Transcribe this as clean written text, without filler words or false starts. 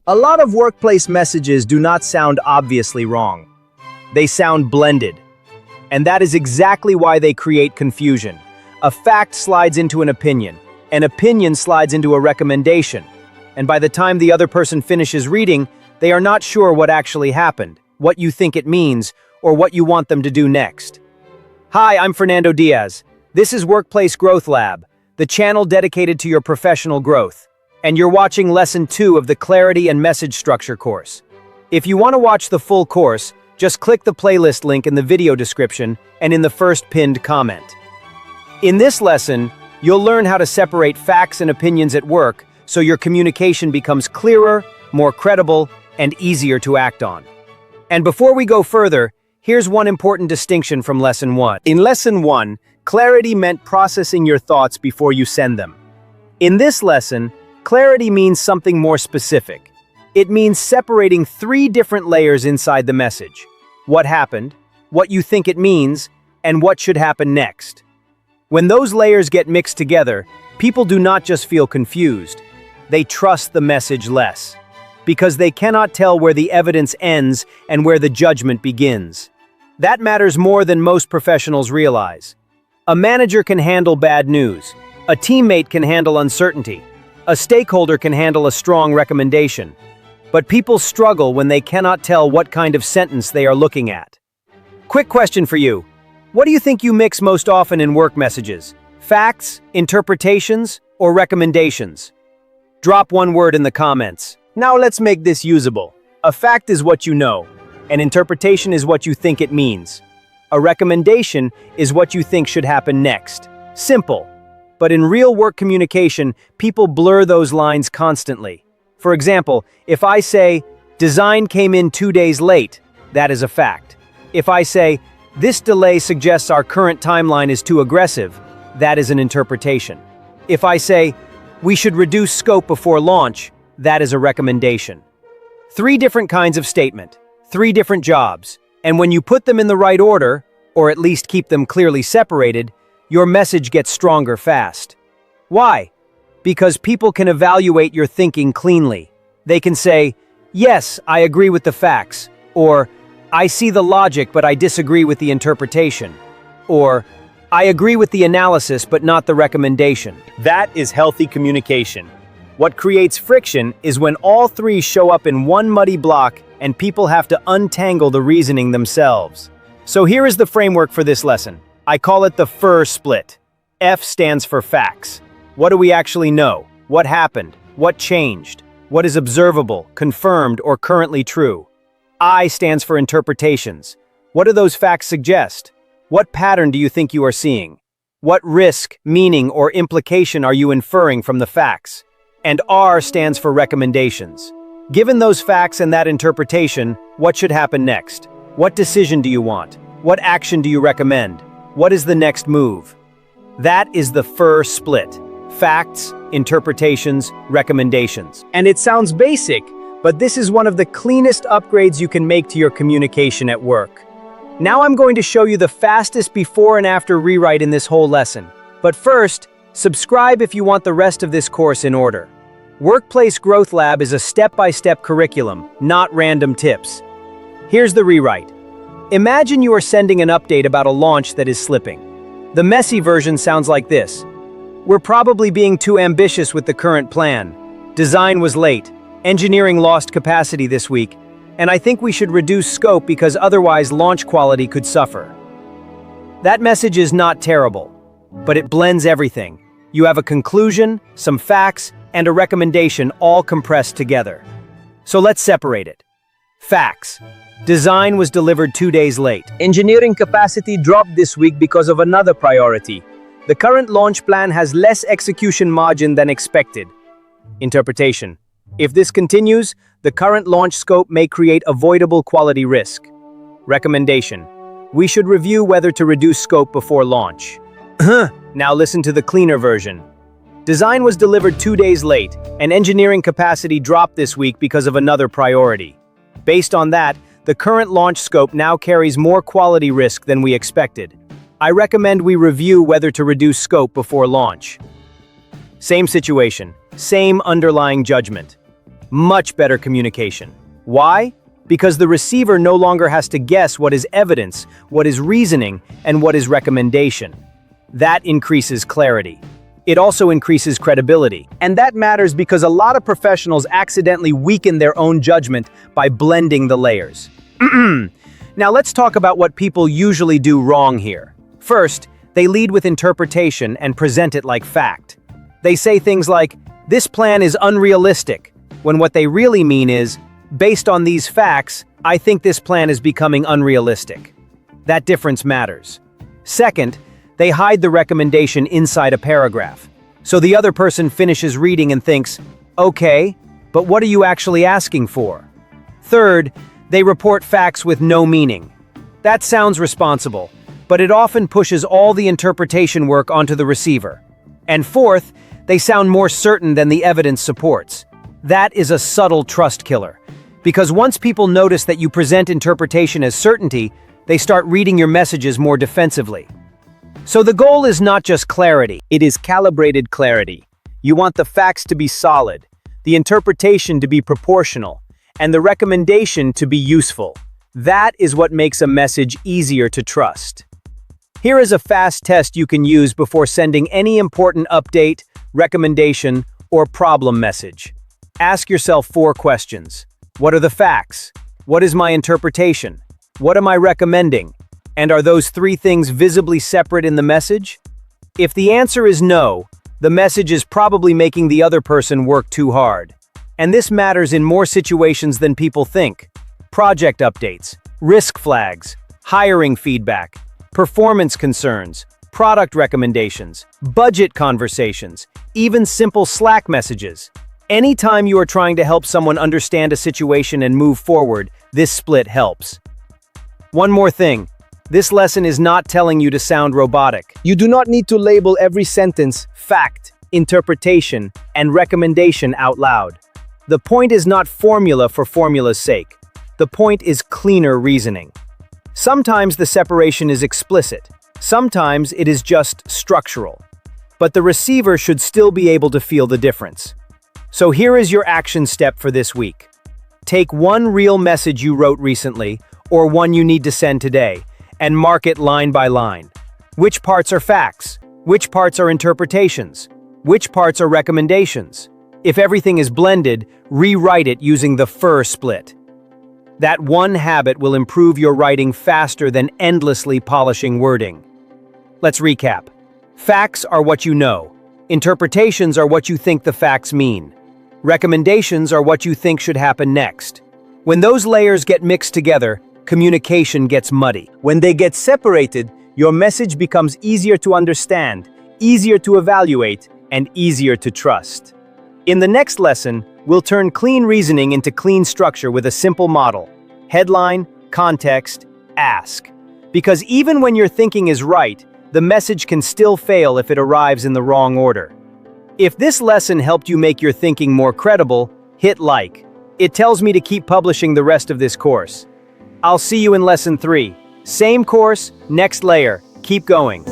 A lot of workplace messages do not sound obviously wrong. They sound blended. And that is exactly why they create confusion. A fact slides into an opinion slides into a recommendation. And by the time the other person finishes reading, they are not sure what actually happened, what you think it means, or what you want them to do next. Hi, I'm Fernando Diaz. This is Workplace Growth Lab, the channel dedicated to your professional growth. And you're watching Lesson 2 of the Clarity and Message Structure course. If you want to watch the full course, just click the playlist link in the video description and in the first pinned comment. In this lesson, you'll learn how to separate facts and opinions at work so your communication becomes clearer, more credible, and easier to act on. And before we go further, here's one important distinction from Lesson 1. In Lesson 1, clarity meant processing your thoughts before you send them. In this lesson, clarity means something more specific. It means separating 3 different layers inside the message: what happened, what you think it means, and what should happen next. When those layers get mixed together, people do not just feel confused, they trust the message less, because they cannot tell where the evidence ends and where the judgment begins. That matters more than most professionals realize. A manager can handle bad news, a teammate can handle uncertainty, a stakeholder can handle a strong recommendation. But people struggle when they cannot tell what kind of sentence they are looking at. Quick question for you. What do you think you mix most often in work messages? Facts, interpretations, or recommendations? Drop one word in the comments. Now let's make this usable. A fact is what you know. An interpretation is what you think it means. A recommendation is what you think should happen next. Simple. But in real work communication, people blur those lines constantly. For example, if I say, "Design came in 2 days late," that is a fact. If I say, "This delay suggests our current timeline is too aggressive," that is an interpretation. If I say, "We should reduce scope before launch," that is a recommendation. 3 different kinds of statement, 3 different jobs, and when you put them in the right order, or at least keep them clearly separated, your message gets stronger fast. Why? Because people can evaluate your thinking cleanly. They can say, "Yes, I agree with the facts," or "I see the logic but I disagree with the interpretation," or "I agree with the analysis but not the recommendation." That is healthy communication. What creates friction is when all 3 show up in one muddy block and people have to untangle the reasoning themselves. So here is the framework for this lesson. I call it the FIR split. F stands for facts. What do we actually know? What happened? What changed? What is observable, confirmed, or currently true? I stands for interpretations. What do those facts suggest? What pattern do you think you are seeing? What risk, meaning, or implication are you inferring from the facts? And R stands for recommendations. Given those facts and that interpretation, what should happen next? What decision do you want? What action do you recommend? What is the next move? That is the FIR split. Facts, interpretations, recommendations. And it sounds basic, but this is one of the cleanest upgrades you can make to your communication at work. Now I'm going to show you the fastest before and after rewrite in this whole lesson. But first, subscribe if you want the rest of this course in order. Workplace Growth Lab is a step-by-step curriculum, not random tips. Here's the rewrite. Imagine you are sending an update about a launch that is slipping. The messy version sounds like this. "We're probably being too ambitious with the current plan. Design was late. Engineering lost capacity this week. And I think we should reduce scope because otherwise launch quality could suffer." That message is not terrible, but it blends everything. You have a conclusion, some facts, and a recommendation all compressed together. So let's separate it. Facts. Design was delivered 2 days late. Engineering capacity dropped this week because of another priority. The current launch plan has less execution margin than expected. Interpretation. If this continues, the current launch scope may create avoidable quality risk. Recommendation. We should review whether to reduce scope before launch. Now listen to the cleaner version. Design was delivered 2 days late, and engineering capacity dropped this week because of another priority. Based on that, the current launch scope now carries more quality risk than we expected. I recommend we review whether to reduce scope before launch. Same situation, same underlying judgment. Much better communication. Why? Because the receiver no longer has to guess what is evidence, what is reasoning, and what is recommendation. That increases clarity. It also increases credibility. And that matters because a lot of professionals accidentally weaken their own judgment by blending the layers. Now let's talk about what people usually do wrong here. First, they lead with interpretation and present it like fact. They say things like, "This plan is unrealistic," when what they really mean is, "Based on these facts, I think this plan is becoming unrealistic." That difference matters. Second, they hide the recommendation inside a paragraph. So the other person finishes reading and thinks, "Okay, but what are you actually asking for?" Third, they report facts with no meaning. That sounds responsible, but it often pushes all the interpretation work onto the receiver. And fourth, they sound more certain than the evidence supports. That is a subtle trust killer. Because once people notice that you present interpretation as certainty, they start reading your messages more defensively. So the goal is not just clarity, it is calibrated clarity. You want the facts to be solid, the interpretation to be proportional, and the recommendation to be useful. That is what makes a message easier to trust. Here is a fast test you can use before sending any important update, recommendation, or problem message. Ask yourself 4 questions. What are the facts? What is my interpretation? What am I recommending? And are those 3 things visibly separate in the message? If the answer is no, the message is probably making the other person work too hard. And this matters in more situations than people think. Project updates, risk flags, hiring feedback, performance concerns, product recommendations, budget conversations, even simple Slack messages. Anytime you are trying to help someone understand a situation and move forward, this split helps. One more thing. This lesson is not telling you to sound robotic. You do not need to label every sentence fact, interpretation, and recommendation out loud. The point is not formula for formula's sake. The point is cleaner reasoning. Sometimes the separation is explicit. Sometimes it is just structural. But the receiver should still be able to feel the difference. So here is your action step for this week. Take one real message you wrote recently, or one you need to send today, and mark it line by line. Which parts are facts? Which parts are interpretations? Which parts are recommendations? If everything is blended, rewrite it using the FIR split. That one habit will improve your writing faster than endlessly polishing wording. Let's recap. Facts are what you know. Interpretations are what you think the facts mean. Recommendations are what you think should happen next. When those layers get mixed together, communication gets muddy. When they get separated, your message becomes easier to understand, easier to evaluate, and easier to trust. In the next lesson, we'll turn clean reasoning into clean structure with a simple model. Headline, context, ask. Because even when your thinking is right, the message can still fail if it arrives in the wrong order. If this lesson helped you make your thinking more credible, hit like. It tells me to keep publishing the rest of this course. I'll see you in lesson 3. Same course, next layer. Keep going.